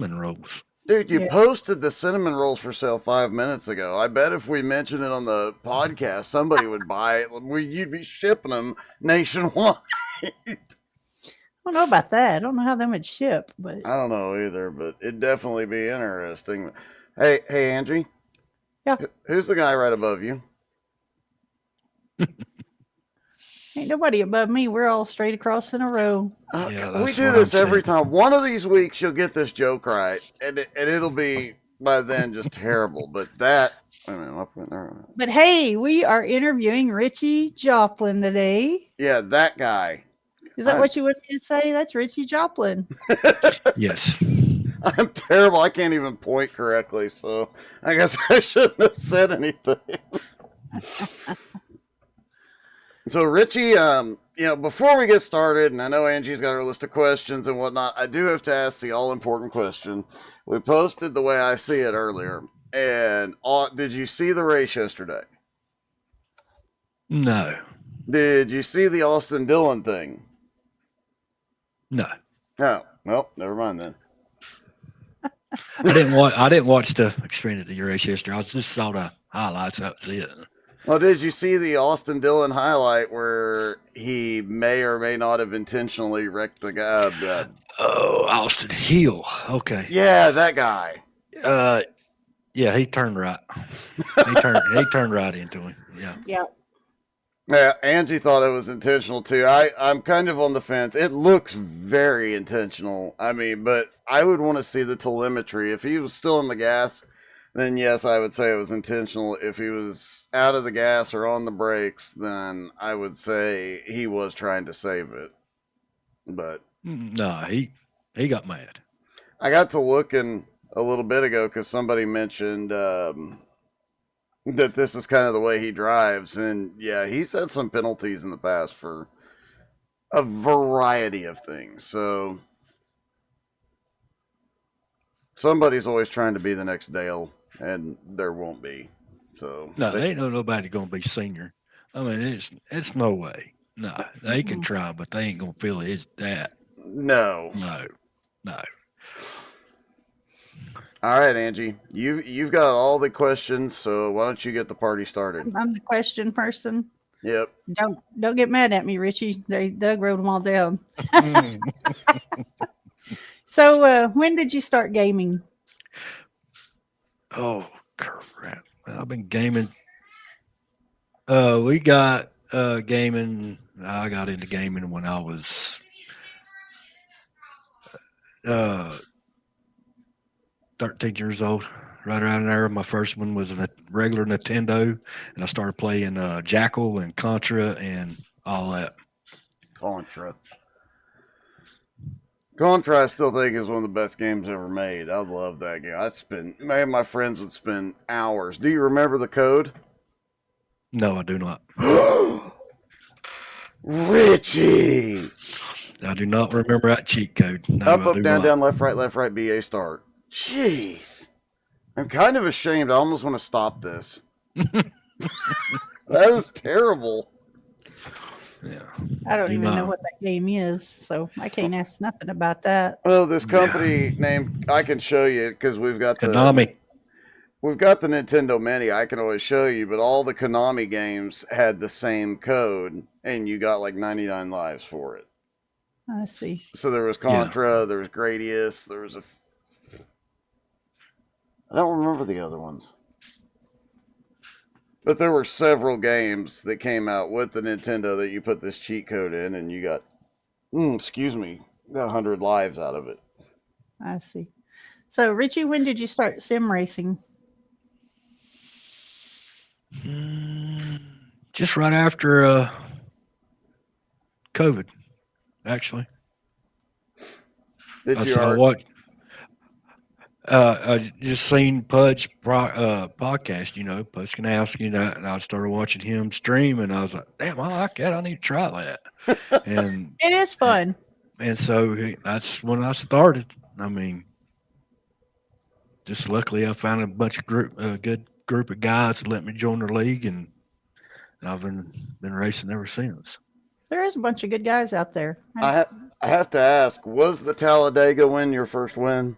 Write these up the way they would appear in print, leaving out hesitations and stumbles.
rolls. Dude, you posted the cinnamon rolls for sale 5 minutes ago. I bet if we mentioned it on the podcast, somebody would buy it. You'd be shipping them nationwide. I don't know about that. I don't know how them would ship, but I don't know either, but it'd definitely be interesting. Hey, Angie. Yeah. Who's the guy right above you? ain't nobody above me. We're all straight across in a row. We do this every time. One of these weeks you'll get this joke right, and it'll be by then just terrible. But that, But hey, we are interviewing Ritchie Joplin today. Yeah, that guy. Is that what you want me to say? That's Ritchie Joplin. Yes. I'm terrible. I can't even point correctly, so I guess I shouldn't have said anything. So Ritchie, before we get started, and I know Angie's got her list of questions and whatnot, I do have to ask the all-important question. We posted the way I see it earlier, and did you see the race yesterday? No. Did you see the Austin Dillon thing? No. Oh, well, never mind then. I didn't watch the Xfinity race yesterday. I just saw the highlights. That was it. Well, did you see the Austin Dillon highlight where he may or may not have intentionally wrecked the guy? Austin Hill. Okay. Yeah, that guy. Yeah, he turned right. He turned right into him. Yeah. Yeah. Yeah, Angie thought it was intentional too. I'm kind of on the fence. It looks very intentional. I mean, but I would want to see the telemetry. If he was still in the gas, then yes, I would say it was intentional. If he was out of the gas or on the brakes, then I would say he was trying to save it. But no, he got mad. I got to looking a little bit ago because somebody mentioned that this is kind of the way he drives, and yeah, he's had some penalties in the past for a variety of things. So somebody's always trying to be the next Dale, and there won't be. So no, ain't nobody gonna be senior. I mean, it's no way. No, they can try, but they ain't gonna feel his that. No. All right, Angie, you've got all the questions, so why don't you get the party started? I'm the question person. Yep. Don't get mad at me, Ritchie. Doug wrote them all down. So, when did you start gaming? Oh crap! I've been gaming. We got gaming. I got into gaming when I was 13 years old, right around there. My first one was a regular Nintendo, and I started playing Jackal and Contra and all that. Contra, I still think is one of the best games ever made. I love that game. Me and my friends would spend hours. Do you remember the code? No, I do not. Ritchie! I do not remember that cheat code. No, up, down, left, right, BA start. Jeez. I'm kind of ashamed. I almost want to stop this. That was terrible. Yeah. I don't even know what that game is, so I can't ask nothing about that. Well, this company named, I can show you because we've got Konami. We've got the Nintendo Mini. I can always show you, but all the Konami games had the same code, and you got like 99 lives for it. I see. So there was Contra, there was Gradius, there was I don't remember the other ones. But there were several games that came out with the Nintendo that you put this cheat code in, and you got, 100 lives out of it. I see. So, Ritchie, when did you start sim racing? Just right after COVID, actually. Did you I just seen Pudge podcast, Pudge Kanowski, and I started watching him stream, and I was like, damn, I like that. I need to try that. And it is fun. And so that's when I started. I mean, just luckily I found a bunch of good group of guys that let me join their league, and I've been racing ever since. There is a bunch of good guys out there. I have to ask, was the Talladega win your first win?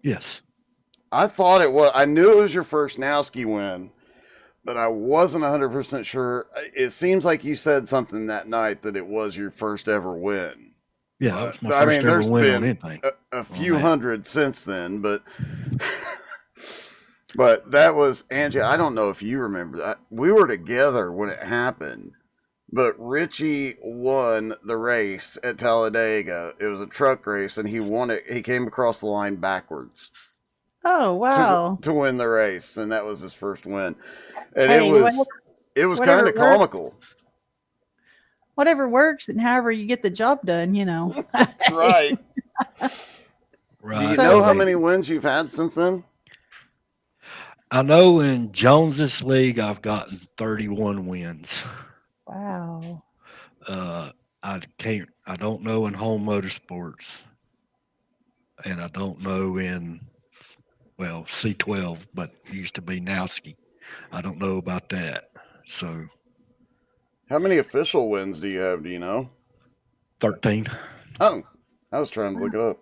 Yes. I thought it was. I knew it was your first Nowski win, but I wasn't 100% sure. It seems like you said something that night that it was your first ever win. Yeah, that was my I first mean, ever there's win on been anything. a on few that. hundred since then, but but that was Angie. I don't know if you remember that. We were together when it happened, but Ritchie won the race at Talladega. It was a truck race, and he won it. He came across the line backwards Oh, wow. to win the race, and that was his first win. And Hey, it was whatever kind of works. comical. Whatever works and however you get the job done, you know. That's right. Right. Do you So- know how many wins you've had since then? I know in Jones's league I've gotten 31 wins. Wow. I don't know in home motorsports, and I don't know in C12, but it used to be Nowski. I don't know about that. So How many official wins do you have? Do you know? 13. Oh, I was trying to look it up.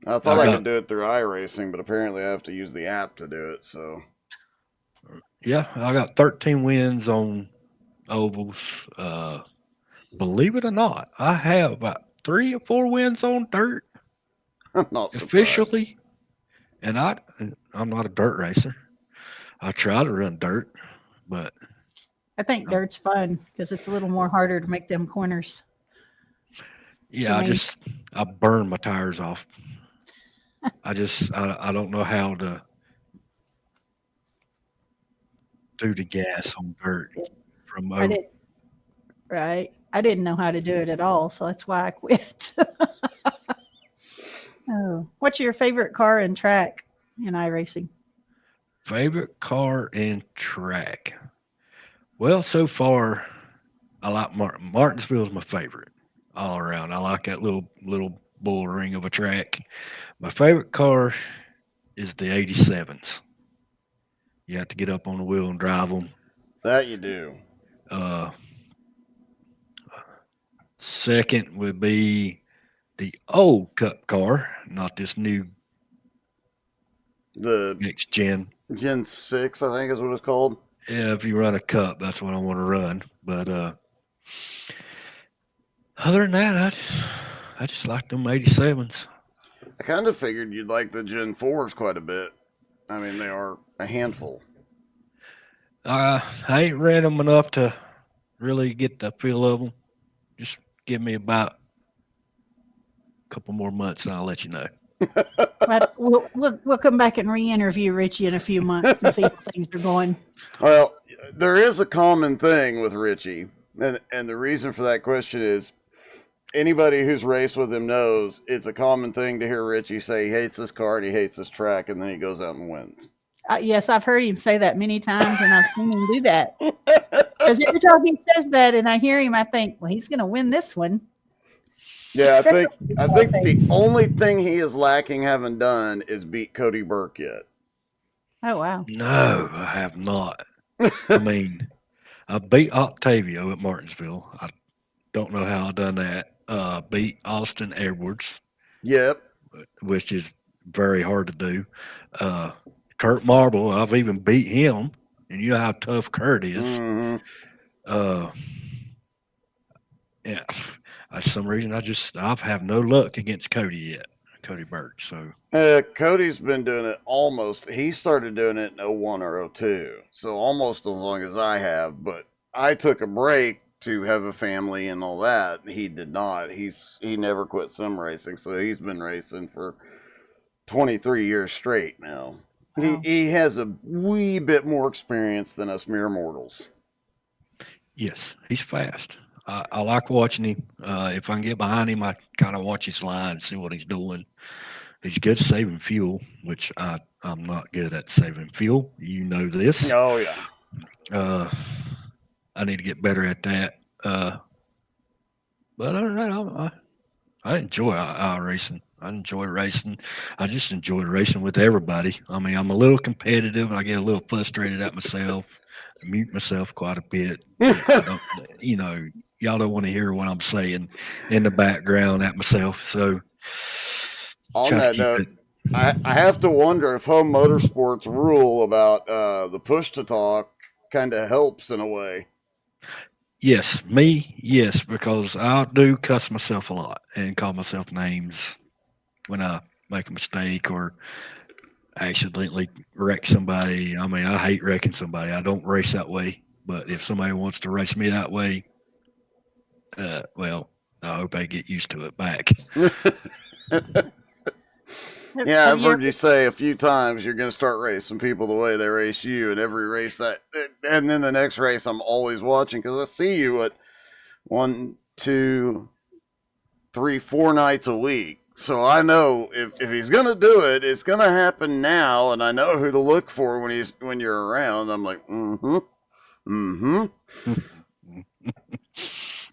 I thought I could do it through iRacing, but apparently I have to use the app to do it. So Yeah, I got 13 wins on ovals. Believe it or not, I have about 3 or 4 wins on dirt I'm not surprised. officially. And I'm not a dirt racer. I try to run dirt, but I think dirt's fun because it's a little more harder to make them corners. yeah, To me. I burn my tires off. I don't know how to do the gas on dirt from I did, right? I didn't know how to do it at all, so that's why I quit. Oh, what's your favorite car and track in iRacing? favorite car and track. Well, so far, I like Martinsville's my favorite all around. I like that little bull ring of a track. My favorite car is the 87s. You have to get up on the wheel and drive them. That you do. Second would be the old Cup car, not this new The next gen. Gen 6, I think is what it's called. Yeah, if you run a Cup, that's what I want to run. But other than that, I just like them 87s. I kind of figured you'd like the Gen 4s quite a bit. I mean, they are a handful. I ain't ran them enough to really get the feel of them. Just give me about a couple more months and I'll let you know. But we'll come back and re-interview Ritchie in a few months and see how things are going. Well, there is a common thing with Ritchie, and the reason for that question is anybody who's raced with him knows it's a common thing to hear Ritchie say he hates this car and he hates this track, and then he goes out and wins. Yes, I've heard him say that many times, and I've seen him do that. Because every time he says that, and I hear him, I think, well, he's going to win this one. Yeah, I think the only thing he is lacking having done is beat Cody Burke yet. Oh, wow. No, I have not. I mean, I beat Octavio at Martinsville. I don't know how I done that. Beat Austin Edwards, Yep. which is very hard to do. Kurt Marble, I've even beat him, and you know how tough Kurt is. Mm-hmm. Yeah, for some reason I've have no luck against Cody yet, Cody Burke. So Cody's been doing it almost. He started doing it in 01 or 02, so almost as long as I have. But I took a break to have a family and all that. He did not. He never quit sim racing, so he's been racing for 23 years straight now. Wow. He has a wee bit more experience than us mere mortals. yes, he's fast. I like watching him. If I can get behind him, I kind of watch his line, see what he's doing. He's good at saving fuel, which I'm not good at saving fuel. You know this. Oh yeah. I need to get better at that. But other than that, I enjoy racing. I enjoy racing. I just enjoy racing with everybody. I mean, I'm a little competitive, and I get a little frustrated at myself. I mute myself quite a bit. Y'all don't want to hear what I'm saying in the background at myself. So On try to that keep note, it I have to wonder if home motorsports rule about the push to talk kind of helps in a way. Yes, me, yes, because I do cuss myself a lot and call myself names when I make a mistake or accidentally wreck somebody. I mean, I hate wrecking somebody. I don't race that way. But if somebody wants to race me that way, well, I hope I get used to it back. Yeah, Have I've you heard ever? you say a few times you're going to start racing people the way they race you, and every race and then the next race I'm always watching because I see you at 1, 2, 3, 4 nights a week. So I know if he's gonna do it, it's gonna happen now, and I know who to look for when you're around. I'm like, mm-hmm.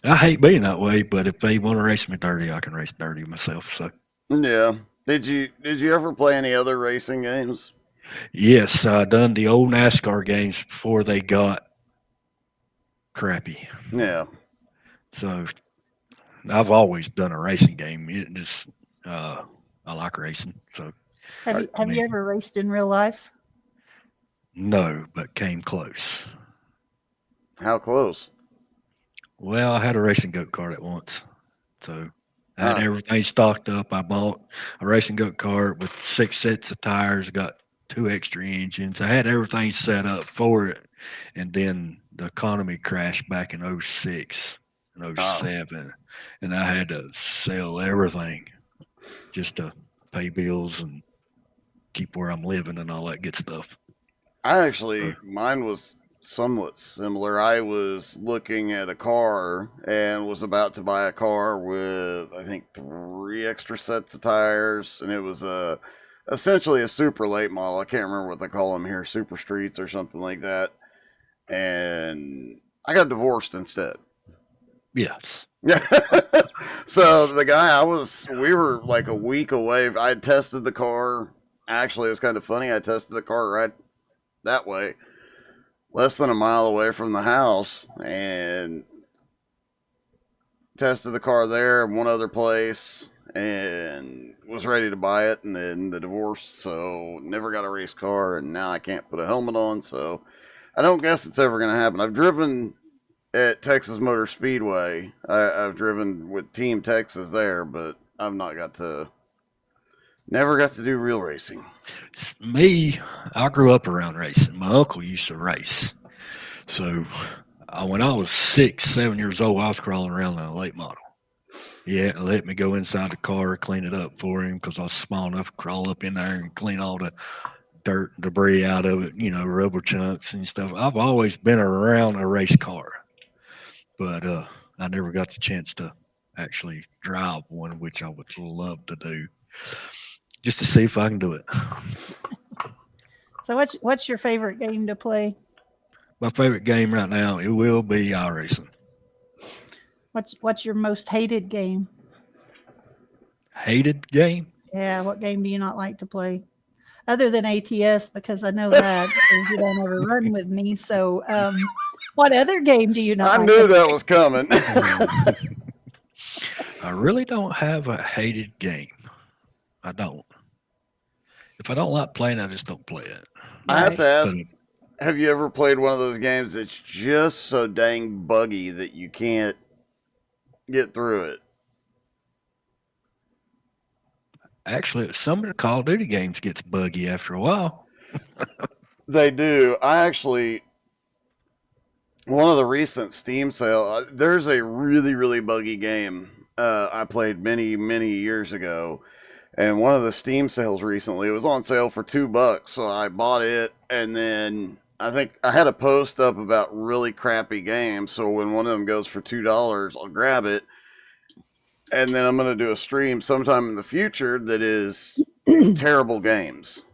I hate being that way, but if they want to race me dirty, I can race dirty myself. So Yeah. Did you ever play any other racing games? yes, I done the old NASCAR games before they got crappy. Yeah. So I've always done a racing game. It just I like racing. So Have you I have you mean, ever raced in real life? no, but came close. How close? Well, I had a racing go kart at once. So I had Huh. everything stocked up. I bought a racing go kart with 6 sets of tires, got 2 extra engines. I had everything set up for it. And then the economy crashed back in '06 and Oh. '07. And I had to sell everything just to pay bills and keep where I'm living and all that good stuff. So, Mine was somewhat similar. I was looking at a car and was about to buy a car with, I think, 3 extra sets of tires, and it was essentially a super late model. I can't remember what they call them here, super streets or something like that. And I got divorced instead. yes. Yeah. So the guy we were like a week away. I had tested the car. Actually, it was kind of funny. I tested the car right that way, less than a mile away from the house, and tested the car there and one other place, and was ready to buy it. And then the divorce, so never got a race car, and now I can't put a helmet on. So I don't guess it's ever going to happen. I've driven at Texas Motor Speedway. I've driven with Team Texas there, but I've not got to. Never got to do real racing. Me, I grew up around racing. My uncle used to race. So when I was 6, 7 years old, I was crawling around in a late model. He had to let me go inside the car, clean it up for him because I was small enough to crawl up in there and clean all the dirt and debris out of it, rubber chunks and stuff. I've always been around a race car, but I never got the chance to actually drive one, which I would love to do just to see if I can do it. So what's your favorite game to play? My favorite game right now, it will be iRacing. What's your most hated game? Hated game? Yeah, what game do you not like to play? Other than ATS, because I know that because you don't ever run with me. So, what other game do you not I like to knew that play? was coming. I really don't have a hated game. I don't. If I don't like playing, I just don't play it. I have Right. to But ask, have you ever played one of those games that's just so dang buggy that you can't get through it? actually, some of the Call of Duty games gets buggy after a while. They do. One of the recent Steam there's a really, really buggy game I played many, many years ago. And one of the Steam sales recently, it was on sale for $2. So I bought it, and then I think I had a post up about really crappy games. So when one of them goes for $2, I'll grab it. And then I'm going to do a stream sometime in the future that is terrible games.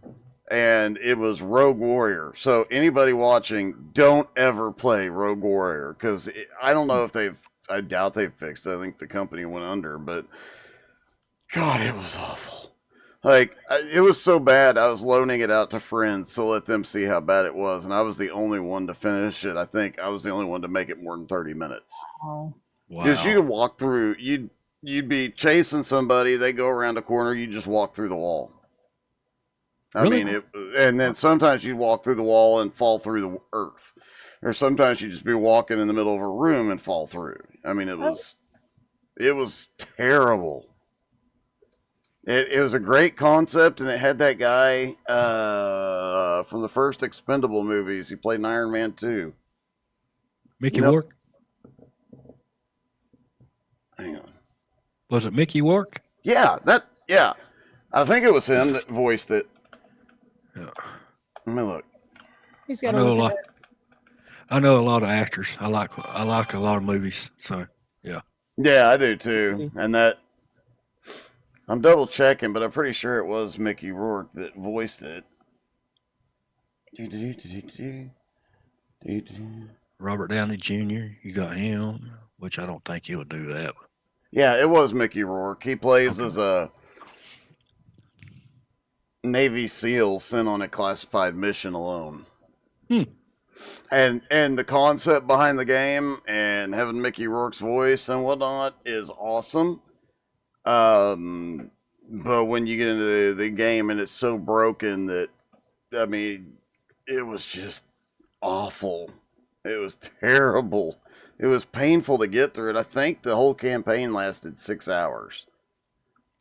And it was Rogue Warrior. So anybody watching, don't ever play Rogue Warrior because I don't know if I doubt they've fixed it. I think the company went under, but God, it was awful. Like it was so bad, I was loaning it out to friends to let them see how bad it was, and I was the only one to finish it. I think I was the only one to make it more than 30 minutes. Oh, Because you Wow. could walk through, you'd be chasing somebody, they go around a corner, you just walk through the wall. I Really? mean, and then sometimes you'd walk through the wall and fall through the earth, or sometimes you'd just be walking in the middle of a room and fall through. I mean, it was terrible. It was a great concept, and it had that guy from the first Expendable movies. He played in Iron Man 2. Mickey You know, Rourke? hang on. Was it Mickey Rourke? Yeah, yeah. I think it was him that voiced it. Yeah. Let me look. He's I got to know a look lot. at it. I know a lot of actors. I like a lot of movies. So yeah. Yeah, I do too. And that I'm double checking, but I'm pretty sure it was Mickey Rourke that voiced it. Robert Downey Jr. You got him, which I don't think he'll do that. Yeah, it was Mickey Rourke. He plays Okay. as a Navy SEAL sent on a classified mission alone. Hmm. And the concept behind the game and having Mickey Rourke's voice and whatnot is awesome. But when you get into the game and it's so broken that, I mean, it was just awful. It was terrible. It was painful to get through it. I think the whole campaign lasted 6 hours.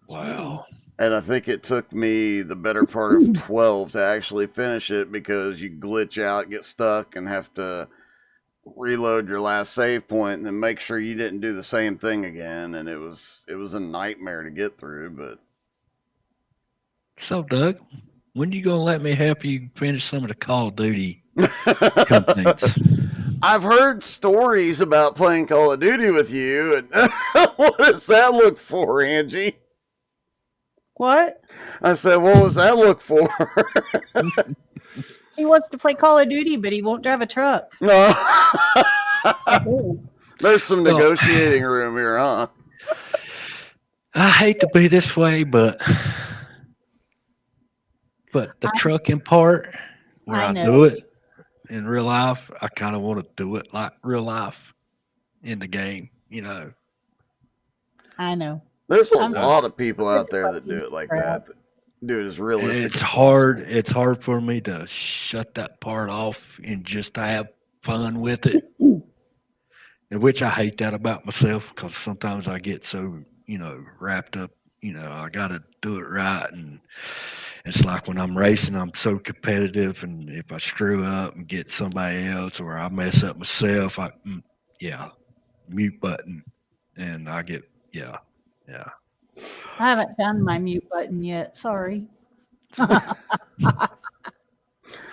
Wow. And I think it took me the better part of 12 to actually finish it because you glitch out, get stuck, and have to reload your last save point and then make sure you didn't do the same thing again. And it was a nightmare to get through. But So Doug, when you gonna let me help you finish some of the Call of Duty campaigns? I've heard stories about playing Call of Duty with you, and what does that look for, Angie? What? I said, what was that look for? He wants to play Call of Duty, but he won't drive a truck. No. Ooh. There's some negotiating room here, huh? I hate to be this way, but the trucking part where I do it in real life, I kind of want to do it like real life in the game, you know. I know. There's a lot of people out there that do it like that. Do it as realistic. It's hard. It's hard for me to shut that part off and just to have fun with it. In which I hate that about myself because sometimes I get so, wrapped up, I got to do it right. And it's like when I'm racing, I'm so competitive. And if I screw up and get somebody else or I mess up myself, mute button. And I get, yeah. I haven't found my mute button yet. Sorry. I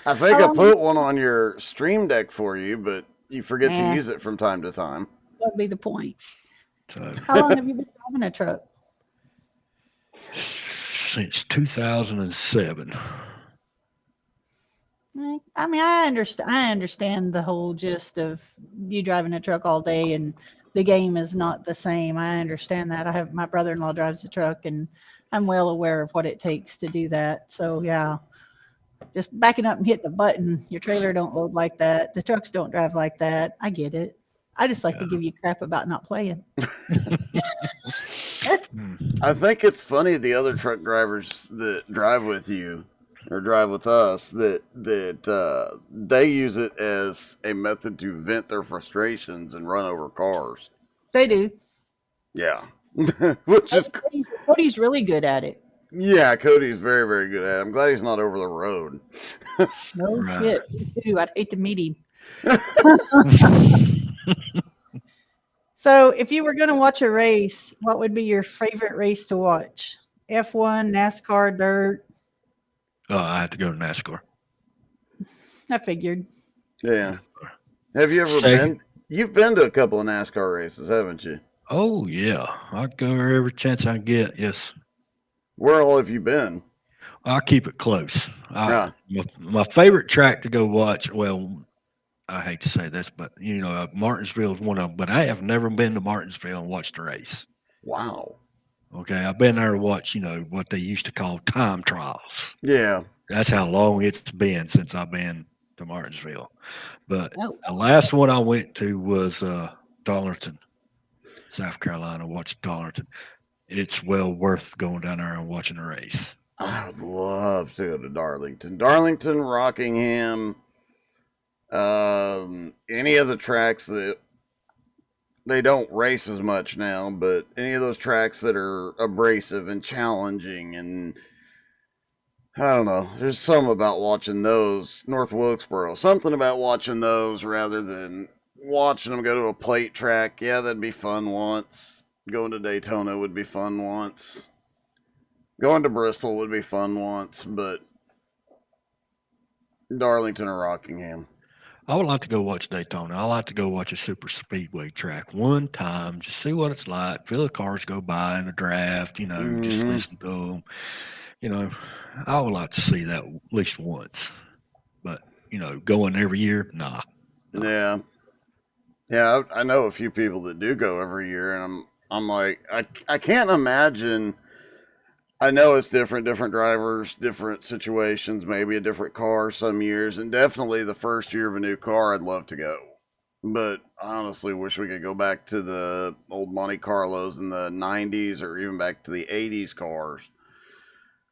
think I put one on your stream deck for you, but you forget to use it from time to time. That'd be the point. So, How long have you been driving a truck? Since 2007. I mean, I understand the whole gist of you driving a truck all day and the game is not the same. I understand that. I have my brother-in-law drives a truck and I'm well aware of what it takes to do that. So yeah, just backing up and hitting the button. Your trailer don't load like that. The trucks don't drive like that. I get it. I just like to give you crap about not playing. I think it's funny the other truck drivers that drive with you or drive with us that they use it as a method to vent their frustrations and run over cars. They do. Yeah. Which is Cody's really good at it. Yeah, Cody's very, very good at it. I'm glad he's not over the road. No shit. Me too. I'd hate to meet him. So if you were going to watch a race, what would be your favorite race to watch? F1, NASCAR, dirt? Oh, I have to go to NASCAR. I figured. Yeah. Have you ever been? You've been to a couple of NASCAR races, haven't you? Oh, yeah. I go every chance I get, yes. Where all have you been? I keep it close. My favorite track to go watch, well, I hate to say this, but, Martinsville is one of them. But I have never been to Martinsville and watched a race. Wow. Okay, I've been there to watch, what they used to call time trials. Yeah. That's how long it's been since I've been to Martinsville. But the last one I went to was Darlington, South Carolina. Watched Darlington. It's well worth going down there and watching a race. I would love to go to Darlington. Darlington, Rockingham, any of the tracks that they don't race as much now, but any of those tracks that are abrasive and challenging, and I don't know, there's something about watching those. North Wilkesboro, something about watching those rather than watching them go to a plate track. Yeah, that'd be fun once. Going to Daytona would be fun once. Going to Bristol would be fun once, but Darlington or Rockingham. I would like to go watch Daytona. I like to go watch a super speedway track one time, just see what it's like. Feel the cars go by in the draft, just listen to them. I would like to see that at least once. But, going every year, nah. Yeah. Yeah, I know a few people that do go every year, and I'm like, I can't imagine. I know it's different drivers, different situations, maybe a different car some years, and definitely the first year of a new car, I'd love to go. But I honestly wish we could go back to the old Monte Carlos in the 90s or even back to the 80s cars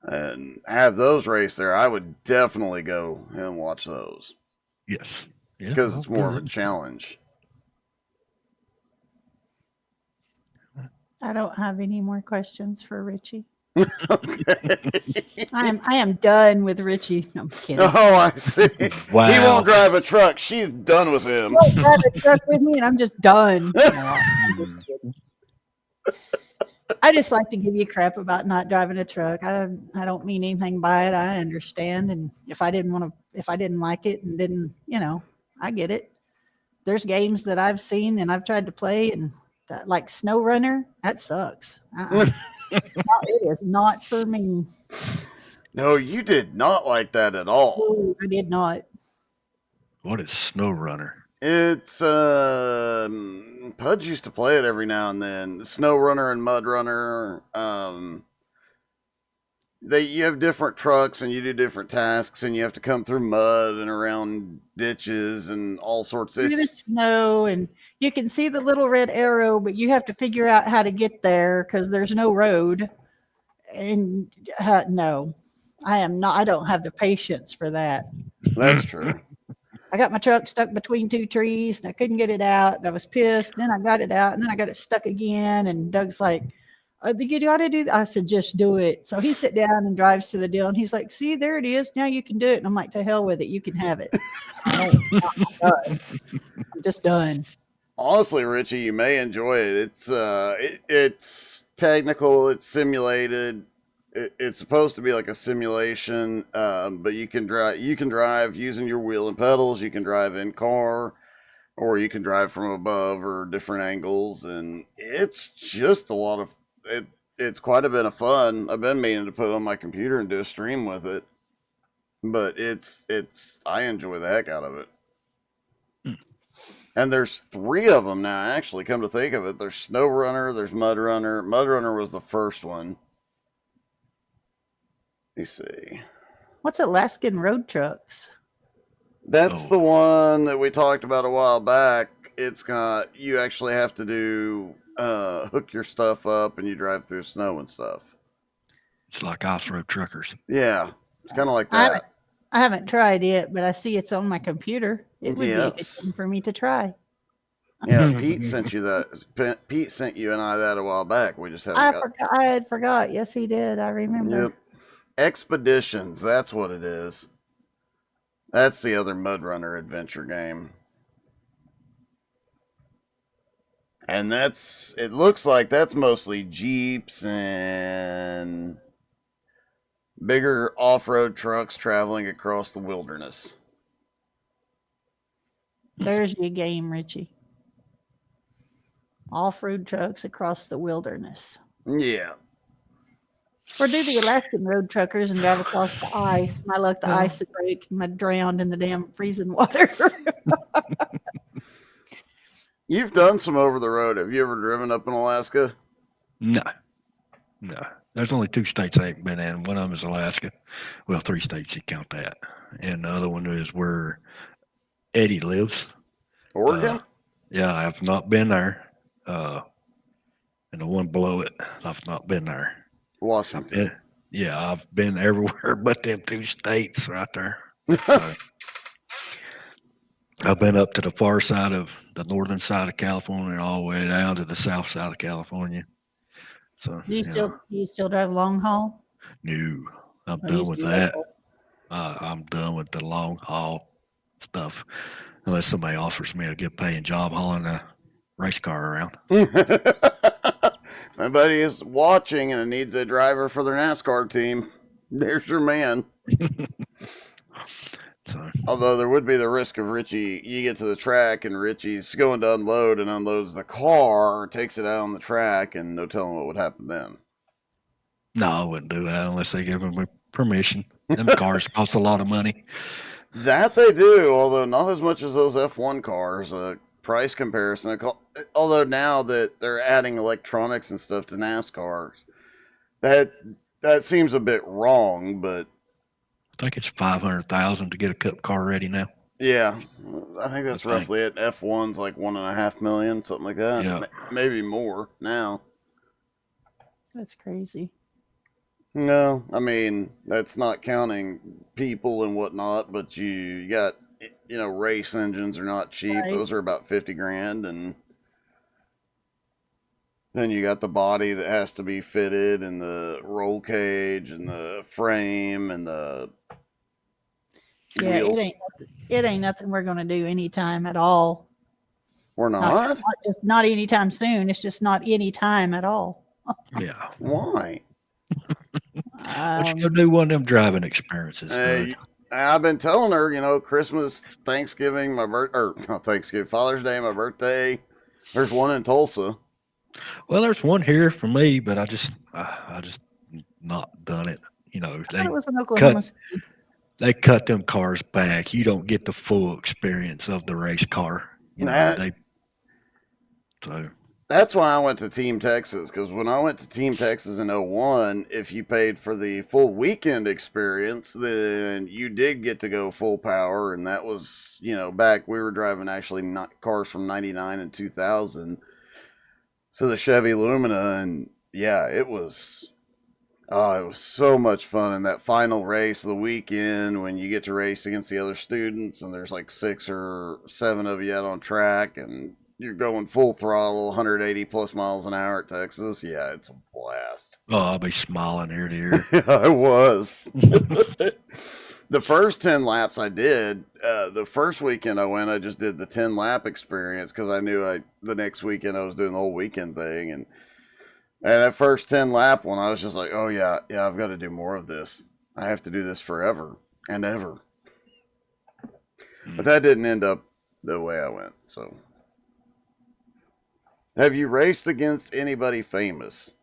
and have those race there. I would definitely go and watch those. Yes. Yeah, because it's more of a challenge. I don't have any more questions for Ritchie. Okay. I am done with Ritchie. I'm kidding. Oh, I see. Wow. He won't drive a truck. She's done with him. He won't drive a truck with me, and I'm just done. No, I just like to give you crap about not driving a truck. I don't mean anything by it. I understand, and if I didn't like it and didn't, I get it. There's games that I've seen and I've tried to play, and like Snow Runner, that sucks. No, it is not for me. No, you did not like that at all. No, I did not. What is Snow Runner? It's Pudge used to play it every now and then. Snow Runner and Mud Runner. You have different trucks and you do different tasks and you have to come through mud and around ditches and all sorts of snow, and you can see the little red arrow, but you have to figure out how to get there because there's no road. And no, I don't have the patience for that. That's true. I got my truck stuck between two trees and I couldn't get it out. And I was pissed. Then I got it out and then I got it stuck again. And Doug's like, you got to do that. I said, just do it. So he sit down and drives to the deal and he's like, see, there it is. Now you can do it. And I'm like, to hell with it. You can have it. I'm just done. Honestly, Ritchie, you may enjoy it. It's technical. It's simulated. It's supposed to be like a simulation, but you can drive using your wheel and pedals. You can drive in car, or you can drive from above or different angles, and it's just a lot of it. It's quite a bit of fun. I've been meaning to put it on my computer and do a stream with it, but I enjoy the heck out of it. And there's 3 of them now. Actually, come to think of it, there's Snow Runner, there's Mud Runner. Mud Runner was the first one. Let me see. What's Alaskan Road Trucks? That's the one that we talked about a while back. You actually have to do, hook your stuff up and you drive through snow and stuff. It's like off-road truckers. Yeah, it's kind of like that. I haven't tried it, but I see it's on my computer. It would be a good thing for me to try. Yeah, Pete sent you that. Pete sent you and I that a while back. We just haven't I had forgot. Yes, he did. I remember. Yep. Expeditions, that's what it is. That's the other Mud Runner adventure game. And it looks like that's mostly Jeeps and bigger off-road trucks traveling across the wilderness. There's your game, Ritchie. Off-road trucks across the wilderness. Yeah. Or do the Alaskan road truckers and drive across the ice. My luck, the ice would break and I'd drown in the damn freezing water. You've done some over the road. Have you ever driven up in Alaska? No. There's only 2 states I haven't been in. One of them is Alaska. Well, 3 states, you count that. And the other one is where Eddie lives. Oregon? Yeah, I have not been there. And the one below it, I've not been there. Washington. Yeah, I've been everywhere but them 2 states right there. So I've been up to the far side of the northern side of California and all the way down to the south side of California. So Do you still drive long haul? no, I'm Or you done just with do that. local? I'm done with the long haul stuff. Unless somebody offers me a good paying job hauling a race car around. My buddy is watching and needs a driver for their NASCAR team. There's your man. So Although there would be the risk of Ritchie, you get to the track and Ritchie's going to unload and unloads the car, takes it out on the track, and no telling what would happen then. no, I wouldn't do that unless they give me permission. Them cars cost a lot of money. That they do, although not as much as those F1 cars. Price comparison. Although now that they're adding electronics and stuff to NASCAR, that that seems a bit wrong. But I think it's 500,000 to get a cup car ready now. yeah, I think I that's think. roughly it. F1's like 1.5 million, something like that. Yeah. Maybe more now. That's crazy. No, I mean that's not counting people and whatnot, but you got race engines are not cheap. Right. Those are about 50 grand, and then you got the body that has to be fitted, and the roll cage, and the frame, and the Yeah, wheels. it ain't nothing we're gonna do anytime at all. Or not? Not anytime soon. It's just not any time at all. Yeah. Why? Let's go do one of them driving experiences, bud. I've been telling her, Christmas, Thanksgiving, or not Thanksgiving, Father's Day, my birthday. There's one in Tulsa. Well, there's one here for me, but I just not done it. I thought it was in Oklahoma City. They cut them cars back. You don't get the full experience of the race car. That's why I went to Team Texas, because when I went to Team Texas in '01, if you paid for the full weekend experience, then you did get to go full power, and that was, back we were driving actually not cars from '99 and 2000, so the Chevy Lumina, and yeah, it was so much fun. And that final race of the weekend when you get to race against the other students, and there's like 6 or 7 of you out on track, and you're going full throttle, 180 plus miles an hour at Texas. Yeah, it's a blast. Oh, I'll be smiling ear to ear. I was. The first 10 laps I did, the first weekend I went, I just did the 10 lap experience because I knew the next weekend I was doing the whole weekend thing. And that first 10 lap one, I was just like, oh yeah, I've got to do more of this. I have to do this forever and ever. But that didn't end up the way I went, so. Have you raced against anybody famous?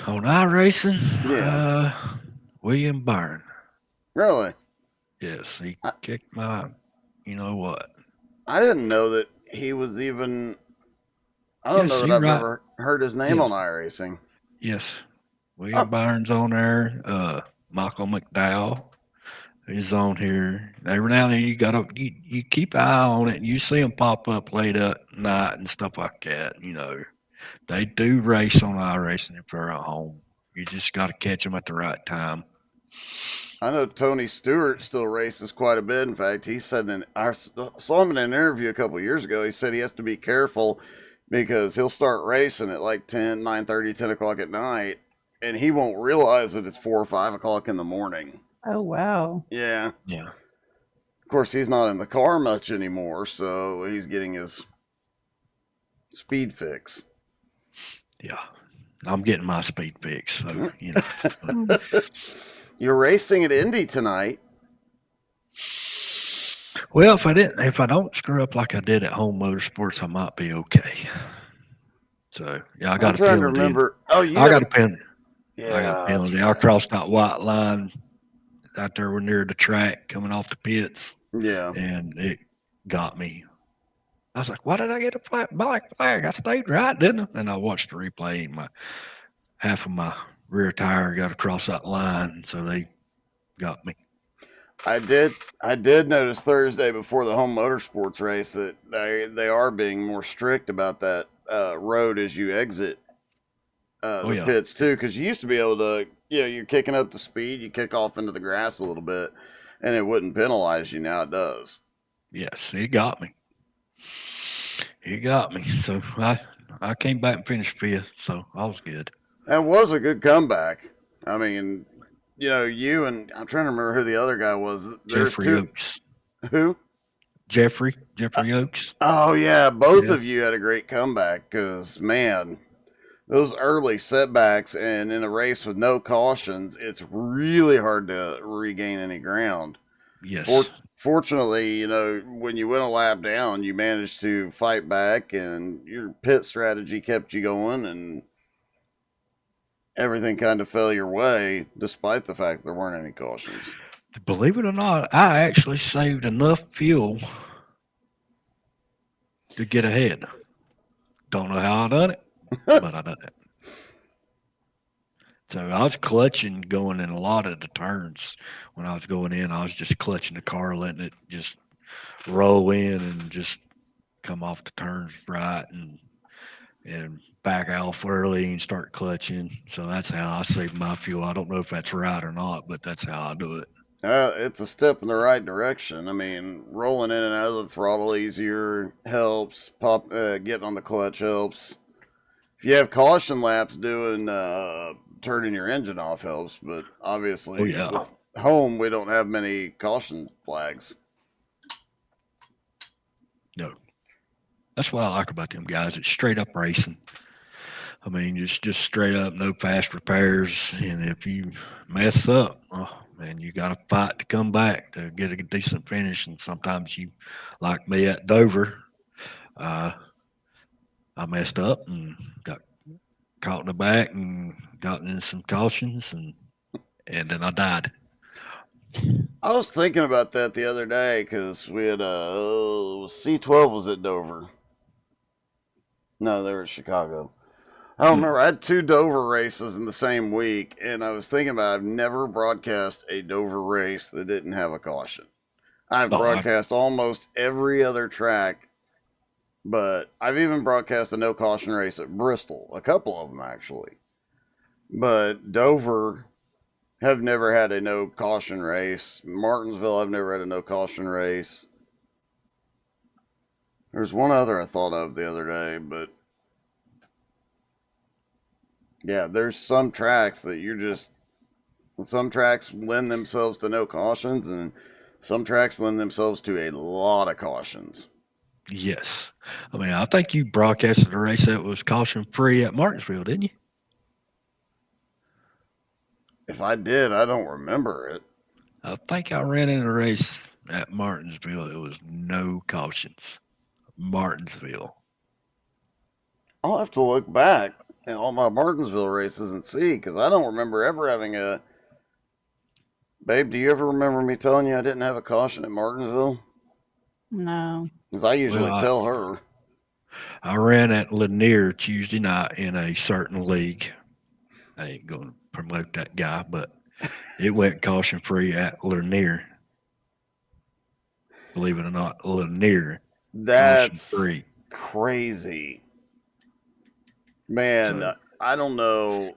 On iRacing? Yeah. William Byron. Really? Yes, he kicked my, you know what? I didn't know that he was even. I don't know that I've ever heard his name on iRacing. Yes. William Byron's on there. Michael McDowell is on here. Every now and then you keep an eye on it and you see them pop up late at night and stuff like that. They do race on iRacing if they're at home. You just got to catch them at the right time. I know Tony Stewart still races quite a bit. In fact, he said I saw him in an interview a couple of years ago. He said he has to be careful because he'll start racing at like 9:30, 10 o'clock at night, and he won't realize that it's 4 or 5 o'clock in the morning. Oh, wow. Yeah. Yeah. Of course, he's not in the car much anymore, so he's getting his speed fix. Yeah. I'm getting my speed fix, so, You're racing at Indy tonight. Well, if I don't screw up like I did at Home Motorsports, I might be okay. So yeah, I got a penalty. To remember. I got a penalty. Yeah, I got a penalty. I crossed that white line out there near the track coming off the pits. Yeah. And it got me. I was like, why did I get a black flag? I stayed right, didn't I? And I watched the replay and half of my rear tire got across that line, so they got me. I did notice Thursday before the Home Motorsports race that they are being more strict about that road as you exit Oh the yeah. pits too, because you used to be able to, you're kicking up the speed, you kick off into the grass a little bit, and it wouldn't penalize you. Now it does. Yes, he got me. He got me. So I came back and finished fifth, so I was good. That was a good comeback. I mean, you and I'm trying to remember who the other guy was. There's Jeffrey two. Oaks. Who? Jeffrey Oaks. Oh yeah, both Yeah. of you had a great comeback. Cause man, those early setbacks and in a race with no cautions, it's really hard to regain any ground. For, Yes. fortunately, when you went a lap down, you managed to fight back, and your pit strategy kept you going, and everything kind of fell your way, despite the fact there weren't any cautions. Believe it or not, I actually saved enough fuel to get ahead. Don't know how I done it, but I done it. So I was clutching going in a lot of the turns. When I was going in, I was just clutching the car, letting it just roll in and just come off the turns right and back off early and start clutching. So that's how I save my fuel. I don't know if that's right or not, but that's how I do it. It's a step in the right direction. I mean, rolling in and out of the throttle easier helps. Getting on the clutch helps. If you have caution laps, doing turning your engine off helps. But Oh obviously, yeah. with home, we don't have many caution flags. No. That's what I like about them guys. It's straight up racing. I mean, it's just straight up, no fast repairs. And if you mess up, oh man, you got to fight to come back to get a decent finish. And sometimes you, like me at Dover, uh, I messed up and got caught in the back and got in some cautions and then I died. I was thinking about that the other day because we had C12 was at Dover. No, they were at Chicago. I don't Hmm. remember. I had two Dover races in the same week, and I was thinking about I've never broadcast a Dover race that didn't have a caution. I've No, I, broadcast almost every other track, but I've even broadcast a no caution race at Bristol, a couple of them actually. But Dover have never had a no caution race. Martinsville, I've never had a no caution race. There's one other I thought of the other day, but yeah, there's some tracks that you're just. Some tracks lend themselves to no cautions, and some tracks lend themselves to a lot of cautions. yes. I mean, I think you broadcasted a race that was caution free at Martinsville, didn't you? If I did, I don't remember it. I think I ran in a race at Martinsville. It was no cautions. Martinsville. I'll have to look back at all my Martinsville races and see, because I don't remember ever having a. Babe, do you ever remember me telling you I didn't have a caution at Martinsville? No. Because I Well, usually tell her. I ran at Lanier Tuesday night in a certain league. I ain't going to promote that guy, but it went caution free at Lanier. Believe it or not, Lanier caution That's free. crazy. Man, So I don't know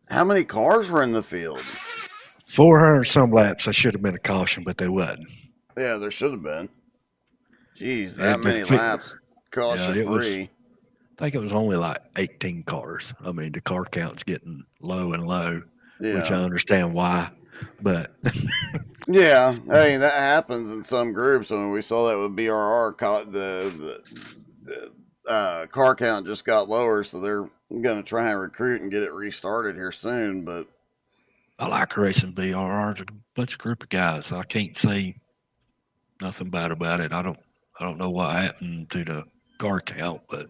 how many cars were in the field. 400 some laps. I should have been a caution, but they wasn't. Yeah, there should have been. Jeez, that And many laps yeah, caution it was. free. I think it was only like 18 cars. I mean, the car count's getting low and low, which I Yeah. understand why, but Yeah, I mean that happens in some groups. I mean, we saw that with BRR. The car count just got lower, so they're going to try and recruit and get it restarted here soon. But I like racing BRRs. A bunch of group of guys. I can't say nothing bad about it. I don't know what happened to the car count, but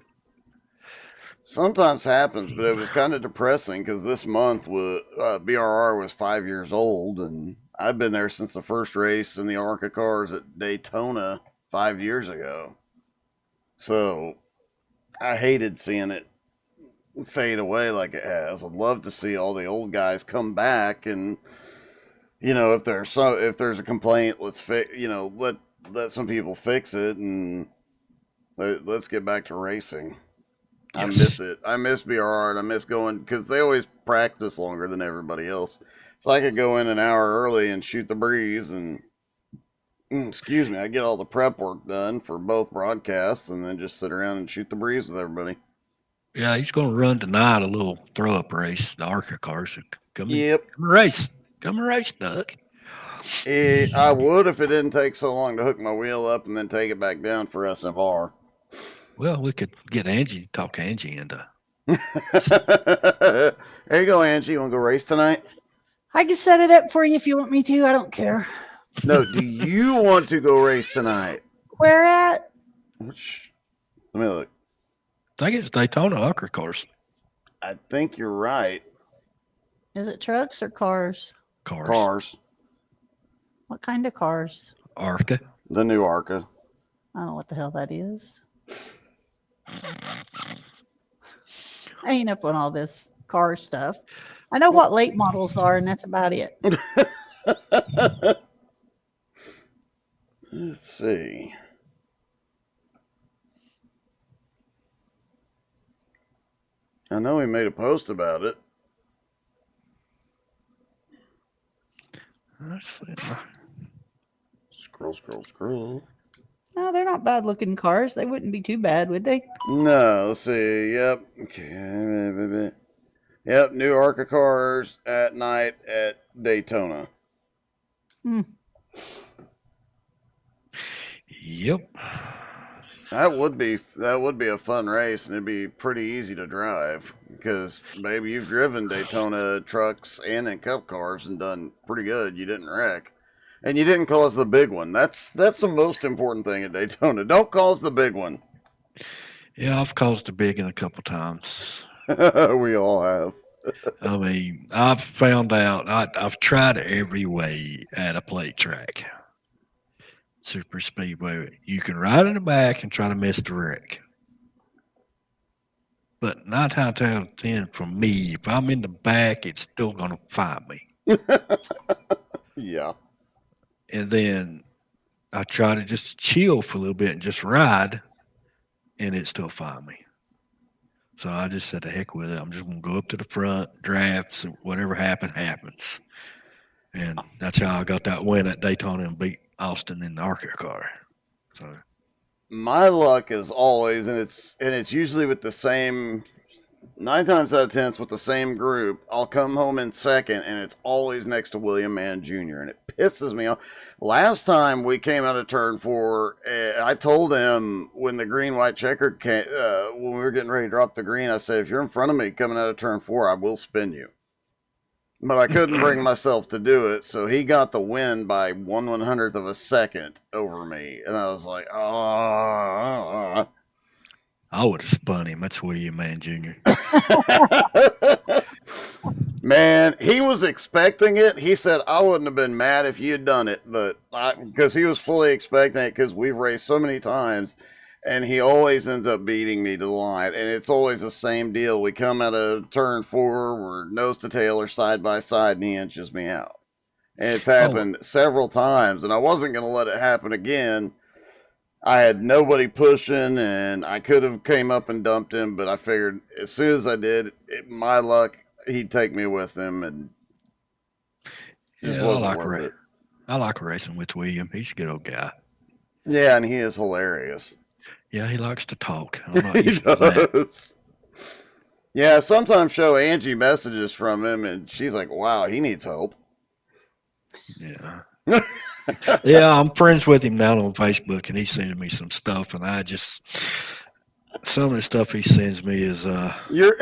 sometimes happens. But it was kind of depressing because this month BRR was 5 years old, and I've been there since the first race in the ARCA cars at Daytona 5 years ago. So I hated seeing it fade away like it has. I'd love to see all the old guys come back, and if there's a complaint, let's let some people fix it, and let's get back to racing. I Yes. miss it. I miss BRR, and I miss going because they always practice longer than everybody else. So I could go in an hour early and shoot the breeze, and excuse me, I get all the prep work done for both broadcasts, and then just sit around and shoot the breeze with everybody. Yeah, he's going to run tonight a little throw up race, the ARCA cars. So Yep. come and race. Come and race, Doug. I would if it didn't take so long to hook my wheel up and then take it back down for SFR. Well, we could get Angie, talk Angie into. There you go, Angie. You want to go race tonight? I can set it up for you if you want me to. I don't care. No, do you want to go race tonight? Where at? Let me look. I think it's Daytona ARCA cars. I think you're right. Is it trucks or cars? Cars. What kind of cars? ARCA. The new ARCA. I don't know what the hell that is. I ain't up on all this car stuff. I know what late models are, and that's about it. Let's see. I know he made a post about it. Let's see. Scroll. No, they're not bad looking cars. They wouldn't be too bad, would they? No, let's see. Yep. Okay. Yep, new ARCA cars at night at Daytona. Yep. That would be a fun race, and it'd be pretty easy to drive because maybe you've driven Daytona trucks and in Cup cars and done pretty good. You didn't wreck, and you didn't cause the big one. That's the most important thing at Daytona. Don't cause the big one. Yeah, I've caused a big one a couple times. We all have. I mean, I've found out I've tried every way at a plate track. Super speedway. You can ride in the back and try to miss the wreck. But 9 times out of 10 for me, if I'm in the back, it's still going to find me. Yeah. And then I try to just chill for a little bit and just ride, and it still find me. So I just said, the heck with it. I'm just going to go up to the front, draft, so whatever happens. And that's how I got that win at Daytona and beat Austin in the ARCA car. So My luck is always, and it's usually with the same. 9 times out of 10, it's with the same group. I'll come home in second, and it's always next to William Mann Jr., and it pisses me off. Last time we came out of turn 4, I told him when the green-white checkered came, when we were getting ready to drop the green, I said, if you're in front of me coming out of turn 4, I will spin you. But I couldn't bring myself to do it, so he got the win by 1/100th of a second over me, and I was like, oh. I would have spun him. That's William Mann Jr. Man, he was expecting it. He said, I wouldn't have been mad if you had done it, but because he was fully expecting it because we've raced so many times, and he always ends up beating me to the line, and it's always the same deal. We come out of turn 4, we're nose to tail or side by side, and he inches me out. And it's happened several times, and I wasn't going to let it happen again. I had nobody pushing, and I could have came up and dumped him, but I figured as soon as I did, my luck, he'd take me with him, and just wasn't worth it. I like racing with William. He's a good old guy. Yeah, and he is hilarious. Yeah, he likes to talk. I'm not He used to that. does. Yeah, sometimes show Angie messages from him, and she's like, wow, he needs help. Yeah. Yeah, I'm friends with him now on Facebook, and he sends me some stuff, and some of the stuff he sends me is You're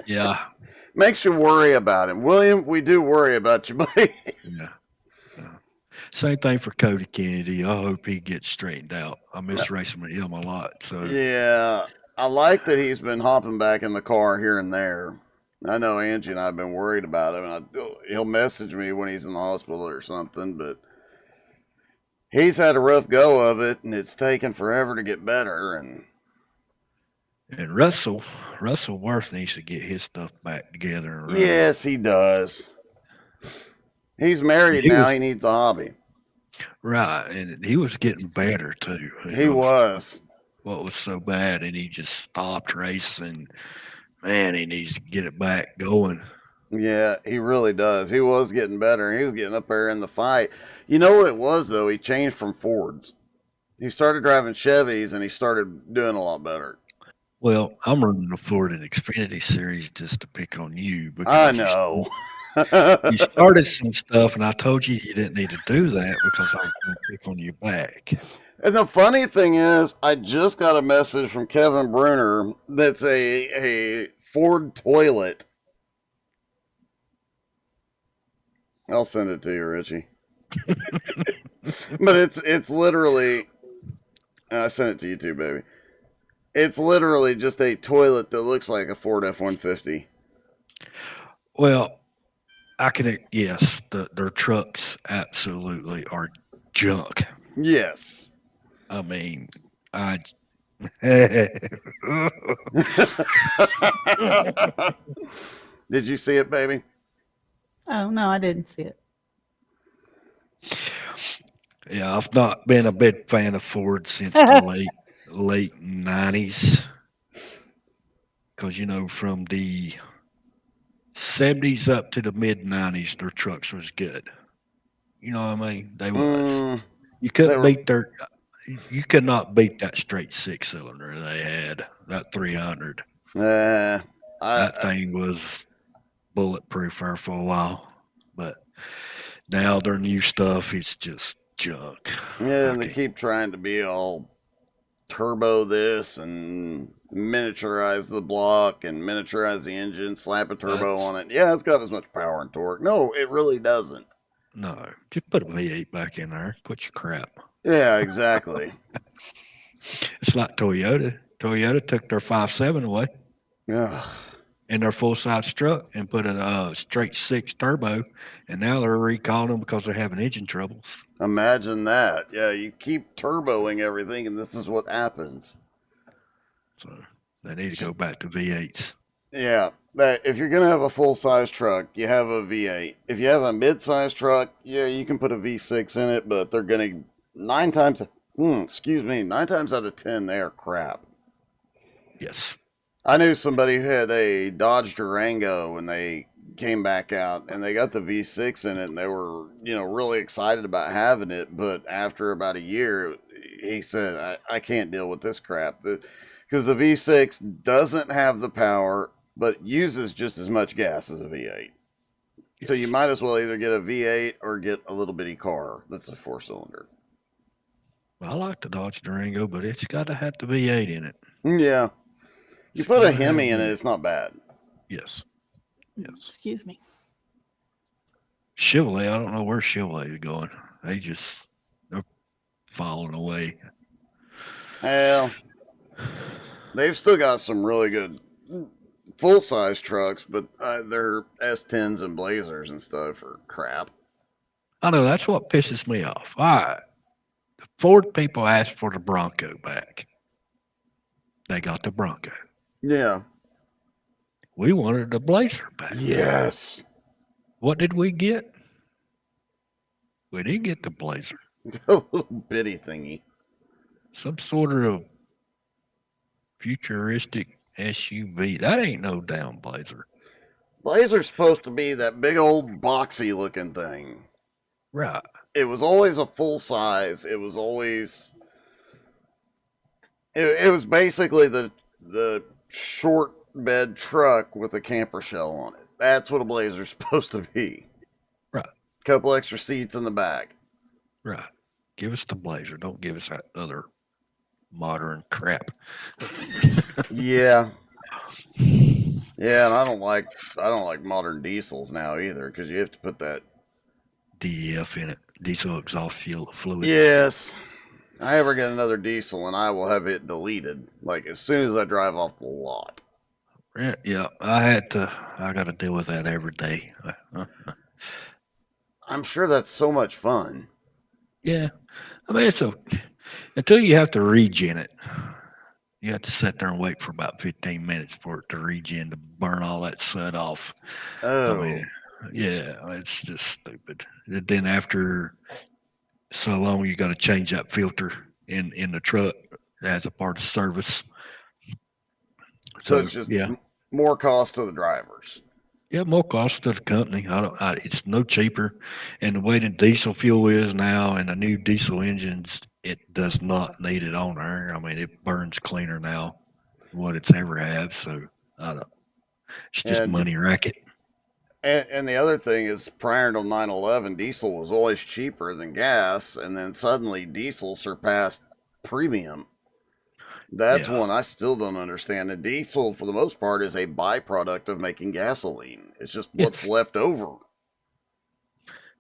yeah. makes you worry about him. William, we do worry about you, buddy. Yeah. Same thing for Cody Kennedy. I hope he gets straightened out. I miss racing with him a lot. So Yeah, I like that he's been hopping back in the car here and there. I know Angie and I have been worried about him, and he'll message me when he's in the hospital or something, but he's had a rough go of it, and it's taken forever to get better. and Russell Worth needs to get his stuff back together. And running. Yes, he does. He's married now. He needs a hobby. Right, and he was getting better too. He was. what was so bad, and he just stopped racing. Man, he needs to get it back going. Yeah, he really does. He was getting better. He was getting up there in the fight. You know what it was though? He changed from Fords. He started driving Chevys, and he started doing a lot better. Well, I'm running the Ford and Xfinity series just to pick on you I because know. you started some stuff, and I told you didn't need to do that because I was going to pick on you back. And the funny thing is, I just got a message from Kevin Bruner that's a Ford toilet. I'll send it to you, Richie. But it's literally, I sent it to you too, baby. It's literally just a toilet that looks like a Ford F-150. Well, yes, their trucks absolutely are junk. Yes. I mean, I. Did you see it, baby? Oh no, I didn't see it. Yeah, I've not been a big fan of Ford since the late '90s, because from the '70s up to the mid '90s, their trucks was good. You know what I mean? They was. Mm, You they couldn't were. beat their. You could not beat that straight six cylinder they had. That 300. Uh, That I thing was bulletproof there for a while, but now their new stuff is just junk. yeah, I and they can keep trying to be all turbo this and miniaturize the block and miniaturize the engine, slap a turbo That's on it. Yeah, it's got as much power and torque. No, it really doesn't. no. Just put a V8 back in there. Quit your crap. Yeah, exactly. It's like Toyota. Toyota took their 5.7 away Ugh. in their full size truck and put a straight six turbo, and now they're recalling them because they're having engine troubles. Imagine that. Yeah, you keep turboing everything, and this is what happens. So they need to go back to V8s. Yeah, that if you're gonna have a full size truck, you have a V8. If you have a mid size truck, yeah, you can put a V6 in it, but they're gonna nine times, excuse me, 9 times out of 10 they are crap. Yes. I knew somebody who had a Dodge Durango and they came back out and they got the V6 in it and they were, really excited about having it. But after about a year, he said, I can't deal with this crap. Because the V6 doesn't have the power, but uses just as much gas as a V8. So you Yes. might as well either get a V8 or get a little bitty car that's a 4 cylinder. Well, I like the Dodge Durango, but it's got to have the V8 in it. Yeah. You It's put a got to have Hemi in it, V8. it's not bad. Yes. Yes. Excuse me. Chevrolet, I don't know where Chevrolet is going. They're falling away. Well, they've still got some really good full size trucks, but their S10s and Blazers and stuff are crap. I know that's what pisses me off. All right. The Ford people asked for the Bronco back. They got the Bronco. Yeah. We wanted the Blazer back. Yes. What did we get? We didn't get the Blazer. A little bitty thingy. Some sort of futuristic SUV. That ain't no damn Blazer. Blazer's supposed to be that big old boxy looking thing. Right. It was always a full size. It was always. It was basically the short bed truck with a camper shell on it. That's what a Blazer's supposed to be. Right. Couple extra seats in the back. Right. Give us the Blazer. Don't give us that other modern crap. Yeah. Yeah, and I don't like modern diesels now either because you have to put that. DEF in it. Diesel exhaust fuel fluid. Yes. I ever get another diesel and I will have it deleted like as soon as I drive off the lot. Yeah, I got to deal with that every day. I'm sure that's so much fun. Yeah. I mean, until you have to regen it. You have to sit there and wait for about 15 minutes for it to regen to burn all that soot off. I Oh. mean, yeah, it's just stupid. And then after so long, you got to change that filter in the truck. as a part of service. So So it's just yeah, more cost to the drivers. yeah, more cost to the company. It's no cheaper, and the way the diesel fuel is now, and the new diesel engines, it does not need it on there. I mean, it burns cleaner now than what it's ever have. So I don't. It's just And money racket. and the other thing is, prior to 9/11, diesel was always cheaper than gas, and then suddenly diesel surpassed premium. That's Yeah. one I still don't understand. And diesel, for the most part, is a byproduct of making gasoline. It's just what's Yes. left over.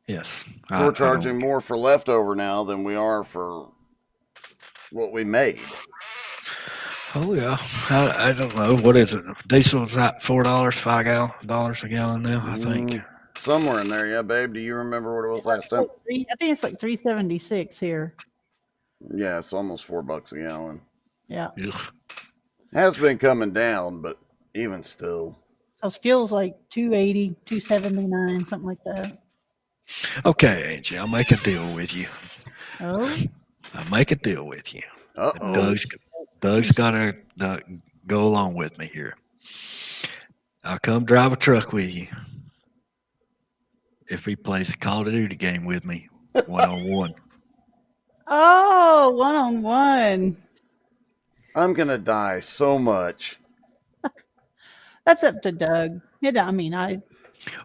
Yes. We're I charging don't. more for leftover now than we are for what we made. Oh yeah. I don't know what is it. Diesel's at $4, $5 a gallon now. I think. Somewhere in there, yeah, babe. Do you remember what it was last It's like time? I think it's like 376 here. Yeah, it's almost $4 a gallon. Yeah. Ugh. Has been coming down, but even still. Because fuel's like 280, 279, something like that. Okay, Angie. I'll make a deal with you. Oh, I'll make a deal with you. And Uh-oh. Doug's got to go along with me here. I'll come drive a truck with you if he plays a Call of Duty game with me, 1-on-1. oh, 1-on-1. I'm going to die so much. That's up to Doug. I mean,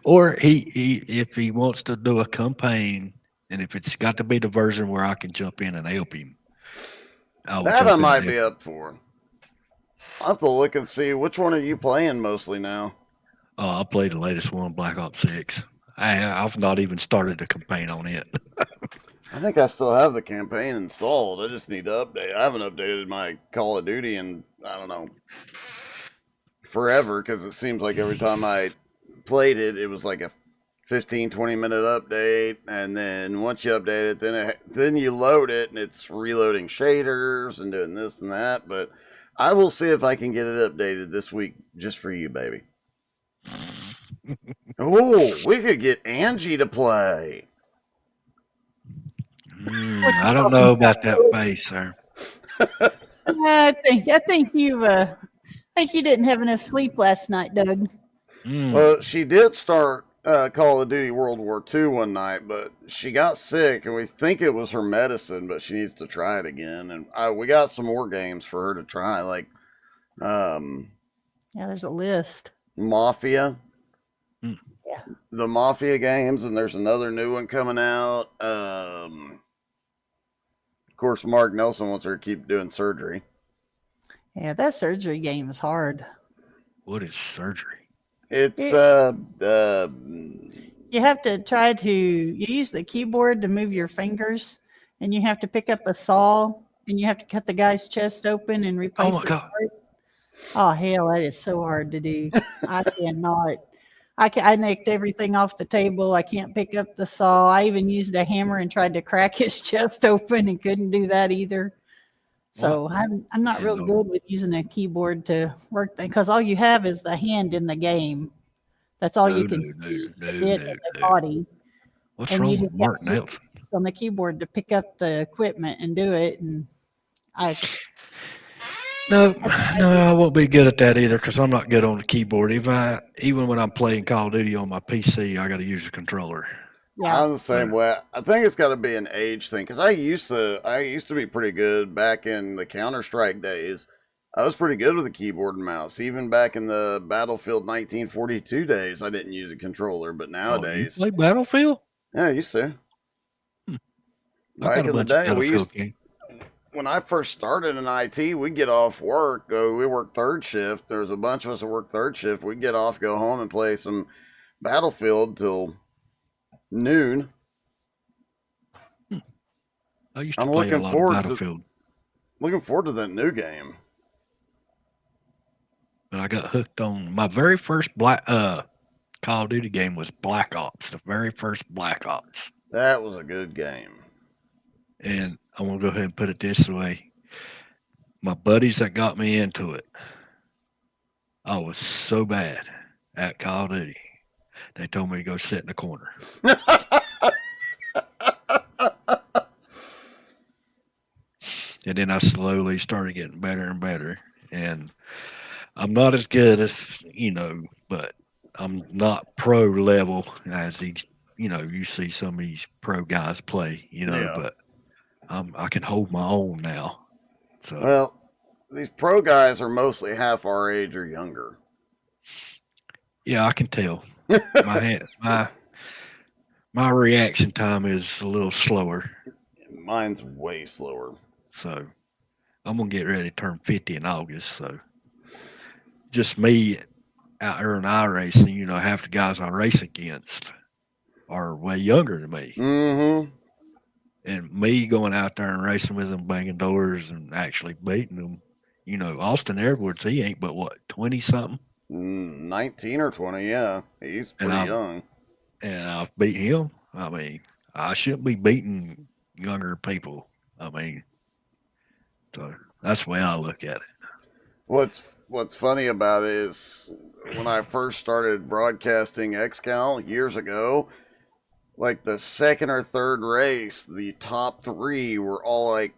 Or he if he wants to do a campaign, and if it's got to be the version where I can jump in and help him, I will That I jump in and might help be him. up for. I'll have to look and see which one are you playing mostly now. I played the latest one, Black Ops 6. I've not even started the campaign on it. I think I still have the campaign installed. I just need to update. I haven't updated my Call of Duty in, I don't know, forever, because it seems like every time I played it, it was like a 15, 20-minute update, and then once you update it, then you load it, and it's reloading shaders and doing this and that. But I will see if I can get it updated this week just for you, baby. Oh, we could get Angie to play. I don't know about that face, sir. I think you didn't have enough sleep last night, Doug. Well, she did start Call of Duty World War II one night, but she got sick, and we think it was her medicine, but she needs to try it again. And we got some more games for her to try, like Yeah, there's a list. Mafia. Mm. Yeah. The Mafia games, and there's another new one coming out. Of course, Mark Nelson wants her to keep doing surgery. Yeah, that surgery game is hard. What is surgery? It's You have to you use the keyboard to move your fingers, and you have to pick up a saw, and you have to cut the guy's chest open and Oh replace my his God. heart. Oh hell, that is so hard to do. I cannot. I nicked everything off the table. I can't pick up the saw. I even used a hammer and tried to crack his chest open and couldn't do that either. So I'm not real good with using a keyboard to work things, because all you have is the hand in the game. That's all you can see, the bit of the body, What's and you wrong with just have Mark to hit Nelson? on the keyboard to pick up the equipment and do it. And I No, I won't be good at that either because I'm not good on the keyboard. Even when I'm playing Call of Duty on my PC, I got to use a controller. yeah. I'm the same way. I think it's got to be an age thing, because I used to be pretty good back in the Counter-Strike days. I was pretty good with a keyboard and mouse. Even back in the Battlefield 1942 days, I didn't use a controller. But Oh, you nowadays, play Battlefield? yeah, I used to. I got Back a in the bunch of day, Battlefield games. when I first started in IT, we'd get off work, we worked third shift. There was a bunch of us that worked third shift. We'd get off, go home, and play some Battlefield till noon. I used to I'm play a lot of Battlefield, looking forward to that new game. but I got hooked on my very first Call of Duty game was Black Ops, the very first Black Ops. That was a good game. And I'm gonna go ahead and put it this way: my buddies that got me into it, I was so bad at Call of Duty. They told me to go sit in the corner. and then I slowly started getting better and better. And I'm not as good as but I'm not pro level as these. You see some of these pro guys play. Yeah. But I can hold my own now. So Well, these pro guys are mostly half our age or younger. yeah, I can tell. My hand, my reaction time is a little slower. Mine's way slower. So I'm gonna get ready to turn 50 in August. So just me out there in iRacing, half the guys I race against are way younger than me. Mm-hmm. And me going out there and racing with them, banging doors and actually beating them. Austin Edwards, he ain't but what, 20 something? 19 or 20, yeah. He's And pretty I've young. and I've beat him. I mean, I shouldn't be beating younger people. I mean, so that's the way I look at it. What's funny about it is when I first started broadcasting XCal years ago, like the second or third race, the top three were all like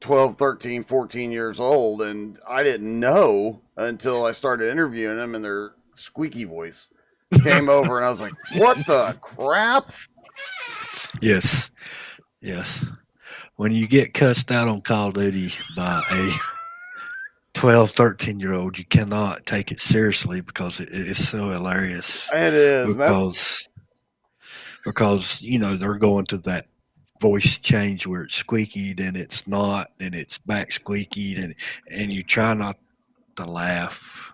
12, 13, 14 years old, and I didn't know until I started interviewing them, and their squeaky voice came over, and I was like, what the crap? Yes, yes. When you get cussed out on Call of Duty by a 12, 13-year old, you cannot take it seriously because it is so hilarious. It is. Because they're going to that voice change where it's squeaky, then it's not, then it's back squeaky, and you try not to laugh,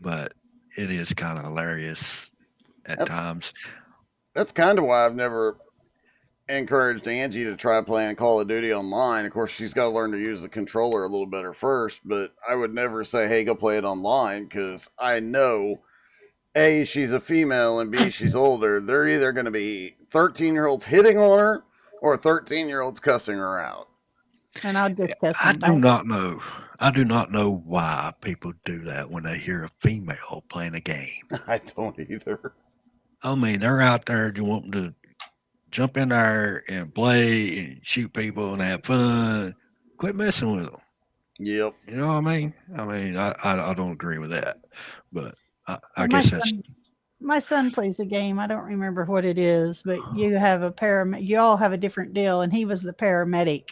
but it is kind of hilarious at That's times. that's kind of why I've never encouraged Angie to try playing Call of Duty online. Of course, she's got to learn to use the controller a little better first, but I would never say, hey, go play it online, because I know, A, she's a female, and B, she's older. They're either going to be 13-year-olds hitting on her or 13-year-olds cussing her out. And I'll just cuss I them do back. not know. I do not know why people do that when they hear a female playing a game. I don't either. I mean, they're out there wanting to jump in there and play and shoot people and have fun. Quit messing with them. Yep. You know what I mean? I don't agree with that, but I Well, guess that's my son plays a game. I don't remember what it is, but you have a you all have a different deal, and he was the paramedic.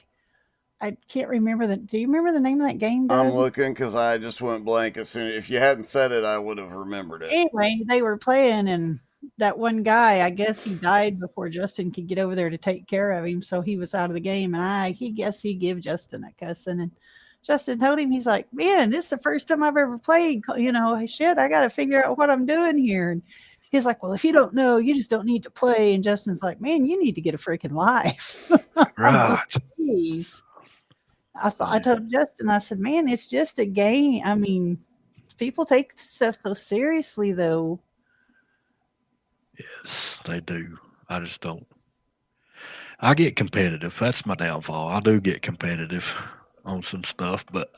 I can't remember do you remember the name of that game, I'm Doug? looking because I just went blank as soon. If you hadn't said it, I would have remembered it. Anyway, they were playing, and that one guy, I guess he died before Justin could get over there to take care of him, so he was out of the game. And he gave Justin a cussing, and Justin told him, he's like, "Man, this is the first time I've ever played. Shit, I got to figure out what I'm doing here." And he's like, "Well, if you don't know, you just don't need to play." And Justin's like, "Man, you need to get a freaking life." I'm like, right. "Jeez." I told Justin, I said, "Man, it's just a game. I mean, people take stuff so seriously, though." Yes, they do. I just don't. I get competitive. That's my downfall. I do get competitive on some stuff, but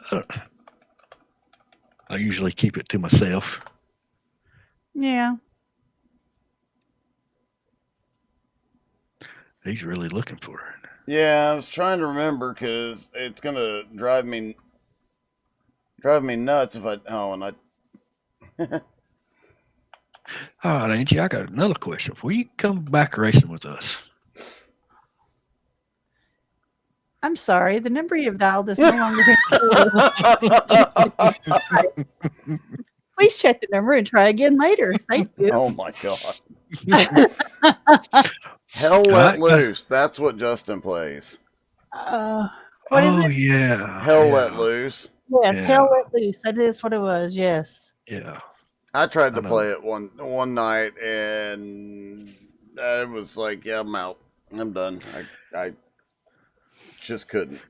I usually keep it to myself. Yeah. He's really looking for it. Yeah, I was trying to remember because it's gonna drive me nuts if I. Oh, and I. All right, Angie, I got another question. Will you come back racing with us? I'm sorry. The number you've dialed is no longer in service. Please check the number and try again later. Thank you. Oh my god. Hell All Let right. Loose. That's what Justin plays. What is Oh it? yeah. Hell yeah, Let Loose. Yes, Yeah. Hell Let Loose. That is what it was. Yes. yeah. I tried I to know. play it one night and I was like, yeah, I'm out. I'm done. I just couldn't.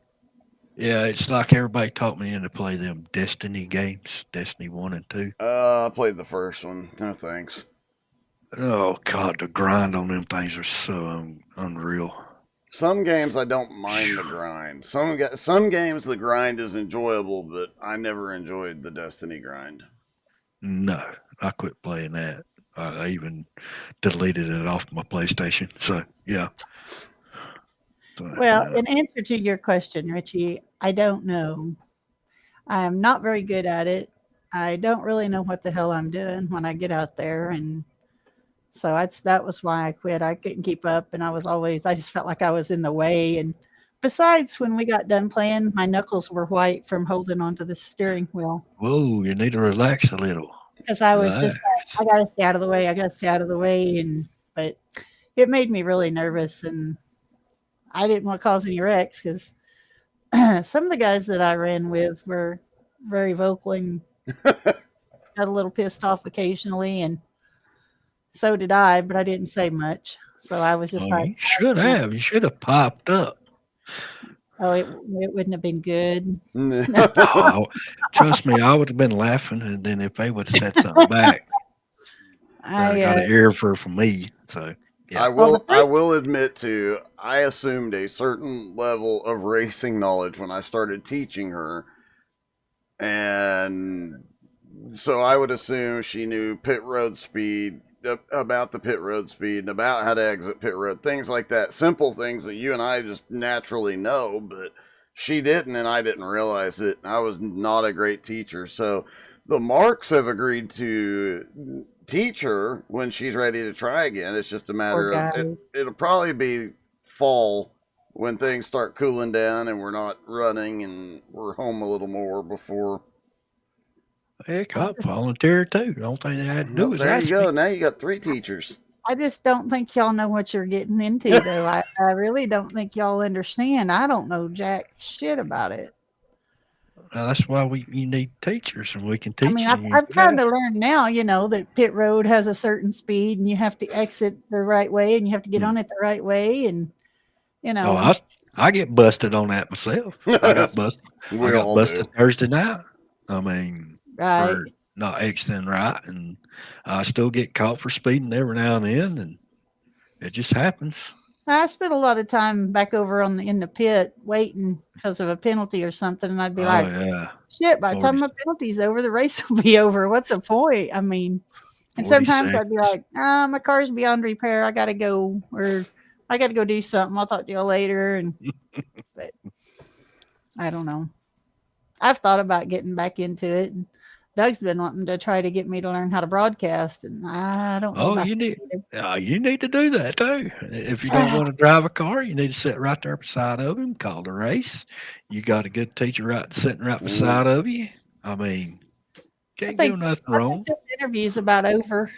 Yeah, it's like everybody taught me to play them Destiny games, Destiny 1 and 2. I played the first one. No thanks. Oh God, the grind on them things are so unreal. Some games I don't mind the grind. Some games the grind is enjoyable, but I never enjoyed the Destiny grind. No, I quit playing that. I even deleted it off my PlayStation. So yeah, So, Well, in answer to your question, Richie, I don't know. I am not very good at it. I don't really know what the hell I'm doing when I get out there, and so that was why I quit. I couldn't keep up, and I just felt like I was in the way. And besides, when we got done playing, my knuckles were white from holding onto the steering wheel whoa, you need to relax a little. because I was Relax. just like, I got to stay out of the way. I got to stay out of the way, and but it made me really nervous, and I didn't want to cause any wrecks because some of the guys that I ran with were very vocal and got a little pissed off occasionally, and so did I, but I didn't say much. So I was just Oh, like, you should "Oh, have. You should have popped up. oh, it wouldn't have been good." Oh, trust me, I would have been laughing, and then if they would have said something back, I I got an earful from me. So yeah. well, the I first will admit to I assumed a certain level of racing knowledge when I started teaching her, and so I would assume she knew pit road speed, about the pit road speed, and about how to exit pit road, things like that. Simple things that you and I just naturally know, but she didn't, and I didn't realize it. I was not a great teacher, so the Marks have agreed to teach her when she's ready to try again. It's just a poor matter of guys. it'll probably be fall when things start cooling down and we're not running and we're home a little more before. Heck, I I'll just volunteer too. The only thing they had to Well, do is there you ask me. go. Now you got 3 teachers. I just don't think y'all know what you're getting into, though. I really don't think y'all understand. I don't know jack shit about it. That's why you need teachers, and we can I teach mean, you. I've kind of learned now, that pit road has a certain speed and you have to exit the right way and you have to get Hmm. on it the right way. And, you Oh, know, I get busted on that myself. I got busted. I We got all busted do. Thursday night. I mean, right. for not exiting right, and I still get caught for speeding every now and then, and it just happens. I spent a lot of time back over in the pit waiting because of a penalty or something. And I'd be Oh like, yeah, shit, by the 40, time my penalty's over, the race will be over. What's the point? I mean, and 40 sometimes I'd be seconds. like, my car's beyond repair. I got to go, or I got to go do something. I'll talk to y'all later. But I don't know. I've thought about getting back into it. And Doug's been wanting to try to get me to learn how to broadcast. And I don't know Oh, about that either. you need to do that too. If you don't want to drive a car, you need to sit right there beside of him, call the race. You got a good teacher sitting right Mm. beside of you. I mean, I can't do think nothing I think wrong. this interview's about over.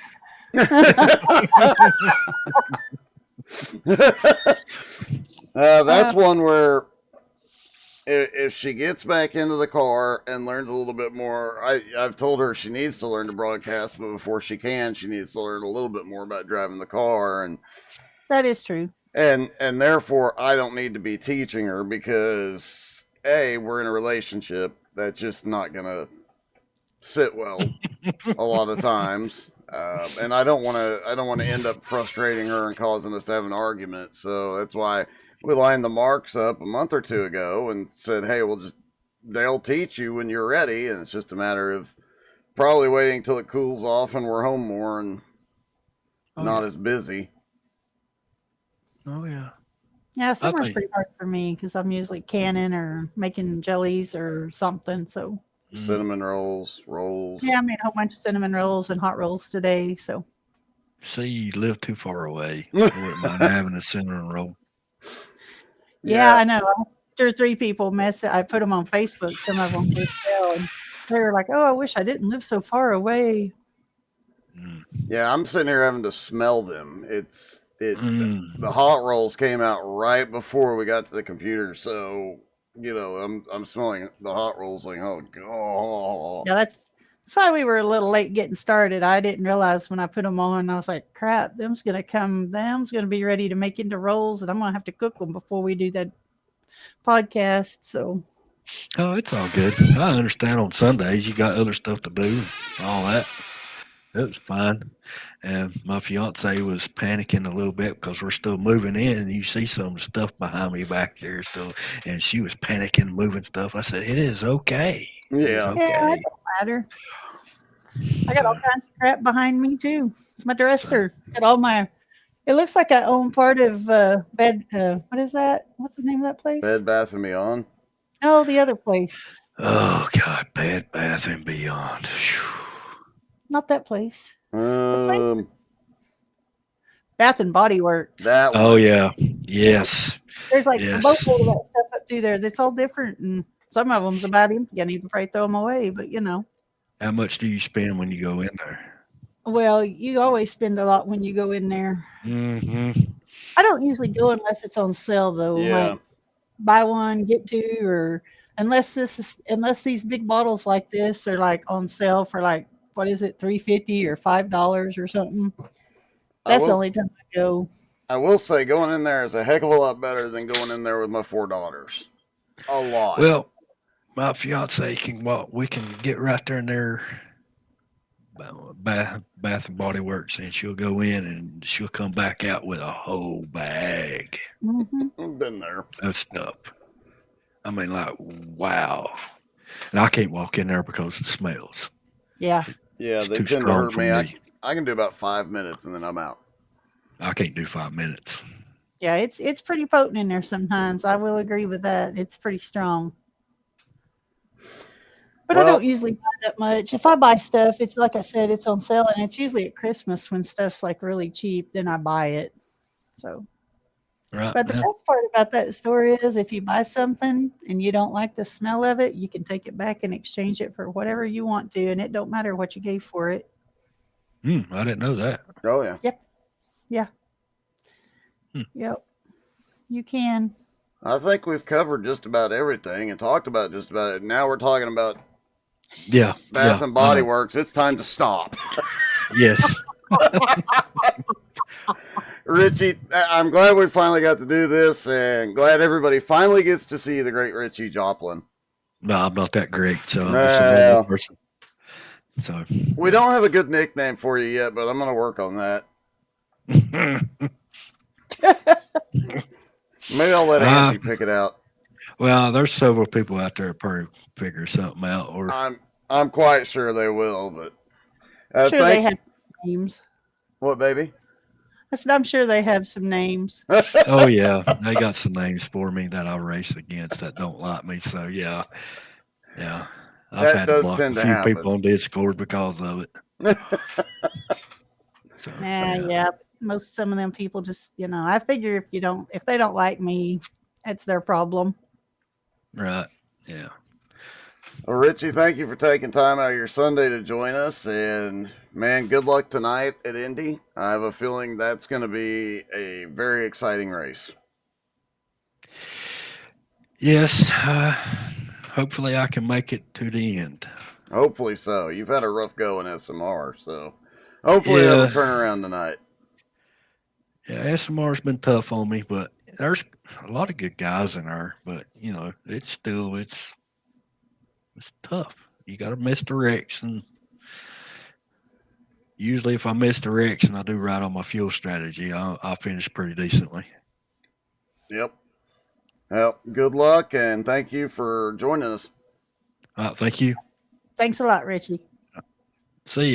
That's Uh, one where if she gets back into the car and learns a little bit more, I've told her she needs to learn to broadcast, but before she can, she needs to learn a little bit more about driving the car, that is true. and therefore I don't need to be teaching her because we're in a relationship that's just not gonna sit well a lot of times. And I don't want to end up frustrating her and causing us to have an argument. So that's why we lined the Marks up a month or two ago and said, hey, they'll teach you when you're ready. And it's just a matter of probably waiting till it cools off and we're home more and Oh not yeah, as busy. oh yeah. Yeah, I summer's think. pretty hard for me because I'm usually canning or making jellies or something. So Mm, Cinnamon rolls. yeah, I made a whole bunch of cinnamon rolls and hot rolls today. So see, you live too far away. I wouldn't mind having a cinnamon roll. yeah, Yeah. I know. 2 or 3 people I put them on Facebook. Some of them for sale, and they were like, "Oh, I wish I didn't live so far away." Mm, Yeah, I'm sitting here having to smell them. The mm. hot rolls came out right before we got to the computer, so I'm smelling the hot rolls like, oh god. Yeah, that's why we were a little late getting started. I didn't realize when I put them on. I was like, "Crap, them's gonna be ready to make into rolls, and I'm gonna have to cook them before we do that podcast." So Oh, it's all good. I understand on Sundays you got other stuff to do and all that. It was fine. And my fiance was panicking a little bit because we're still moving in. And you see some stuff behind me back there still. And she was panicking, moving stuff. I said, it is okay. It is Yeah. yeah, it okay. don't matter. I got all So, kinds of crap behind me too. It's my dresser. Got all my It looks like I own part of bed. What is that? What's the name of that place? Bed Bath and Beyond. No, the other place. Oh God, Bed Bath and Beyond. Not that place. The place Um, Bath and Body Works. that one. Oh yeah, yes, There's like a yes. boatload of that stuff up through there that's all different, and some of them's about empty. I need to probably throw them away, but How much do you spend when you go in there? well, you always spend a lot when you go in there. Hmm. I don't usually go unless it's on sale though. Yeah. Like buy one get two, or unless these big bottles like this are like on sale for like what is it, $3.50 or $5 or something. I That's the will, only time I go. I will say going in there is a heck of a lot better than going in there with my 4 daughters. A lot. Well, my fiance can. Well, we can get right there in there. Bath and Body Works, and she'll go in and she'll come back out with a whole bag Hmm. I've been there. of stuff. I mean, like, wow. And I can't walk in there because of the smells. Yeah. Yeah, It's they too tend to strong hurt for me. me. I can do about 5 minutes and then I'm out. I can't do 5 minutes. Yeah, it's pretty potent in there sometimes. I will agree with that. It's pretty strong. But I Well, don't usually buy that much. If I buy stuff, it's like I said, it's on sale, and it's usually at Christmas when stuff's like really cheap. Then I buy it. So, Right but the now. best part about that store is if you buy something and you don't like the smell of it, you can take it back and exchange it for whatever you want to, and it don't matter what you gave for it. I didn't know that. oh yeah. Yeah. Hmm. Yep. You can. I think we've covered just about everything and talked about just about it. Now we're talking about Yeah. Bath Yeah. and I Body know. Works. It's time to stop. Yes. Ritchie, I'm glad we finally got to do this and glad everybody finally gets to see the great Ritchie Joplin. No, I'm not that great, so I'm just a normal Well, person. So we don't have a good nickname for you yet, but I'm going to work on that. Maybe I'll let Angie pick it out. Well, there's several people out there probably figure something out. Or I'm quite sure they will, but Sure, they have names. What, baby? I said, I'm sure they have some names. oh yeah, they got some names for me that I race against that don't like me. So yeah. I've That had to does block tend a to few happen. people on Discord because of it. So, Yeah. Some of them people just, I figure if they don't like me, it's their problem. right. Yeah. Well, Ritchie, thank you for taking time out of your Sunday to join us. And, man, good luck tonight at Indy. I have a feeling that's going to be a very exciting race. Yes. Hopefully I can make it to the end. Hopefully so. You've had a rough go in SMR, so hopefully that'll turn around tonight. Yeah, SMR's been tough on me, but there's a lot of good guys in there. But it's tough. You got to miss direction. Usually, if I miss direction, I do right on my fuel strategy. I'll finish pretty decently. Yep. Well, good luck, and thank you for joining us. Thank you. Thanks a lot, Richie. See you.